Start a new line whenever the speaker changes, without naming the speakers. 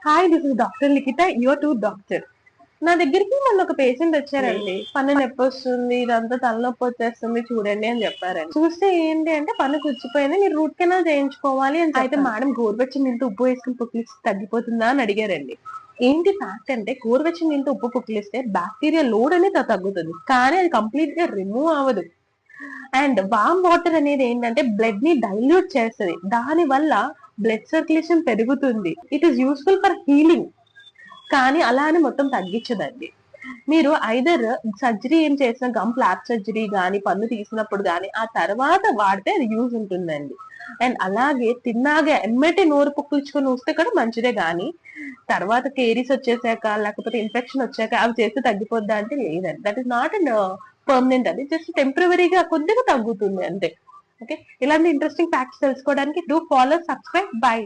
Hi, this is doctor Likhita, your to doctor. నా దగ్గరికి మొన్న ఒక పేషెంట్ వచ్చారండి. పన్ను నొప్పి వస్తుంది, ఇదంతా తలనొప్పి వచ్చేస్తుంది చూడండి అని చెప్పారండి. చూస్తే ఏంటి అంటే పన్ను పుచ్చిపోయింది, మీరు రూట్ కెనాల్ చేయించుకోవాలి అని అయితే మేడం గోరువెచ్చని నీళ్ళతో ఉప్పు వేసుకుని పుక్కిలిస్తే తగ్గిపోతుందా అని అడిగారండి. ఏంటి ఫ్యాక్ట్ అంటే గోరువెచ్చని నీళ్ళతో ఉప్పు పుక్కిలిస్తే బ్యాక్టీరియా లోడ్ అనేది తగ్గుతుంది, కానీ అది కంప్లీట్ గా రిమూవ్ అవ్వదు. అండ్ వామ్ వాటర్ అనేది ఏంటంటే బ్లడ్ ని డైల్యూట్ చేస్తుంది, దాని వల్ల బ్లడ్ సర్క్యులేషన్ పెరుగుతుంది. It is useful for healing, కానీ అలా అని మొత్తం తగ్గించదండి. మీరు ఐదర్ సర్జరీ ఏం చేసిన గమ్ ఫ్లాప్ సర్జరీ గాని పన్ను తీసినప్పుడు గాని ఆ తర్వాత వాడితే అది యూజ్ ఉంటుందండి. అండ్ అలాగే తిన్నాగా ఎమ్మటే నోరు పుక్కించుకొని ఊస్తే కూడా మంచిదే, గాని తర్వాత కేరీస్ వచ్చేసాక లేకపోతే ఇన్ఫెక్షన్ వచ్చాక అవి చేస్తే తగ్గిపోద్దా అంటే లేదండి. That is not and permanent, అది జస్ట్ టెంపరరీగా కొద్దిగా తగ్గుతుంది అంతే. ఓకే, ఇలాంటి ఇంట్రెస్టింగ్ ఫ్యాక్ట్స్ తెలుసుకోవడానికి డూ ఫాలో, సబ్స్క్రైబ్, బై.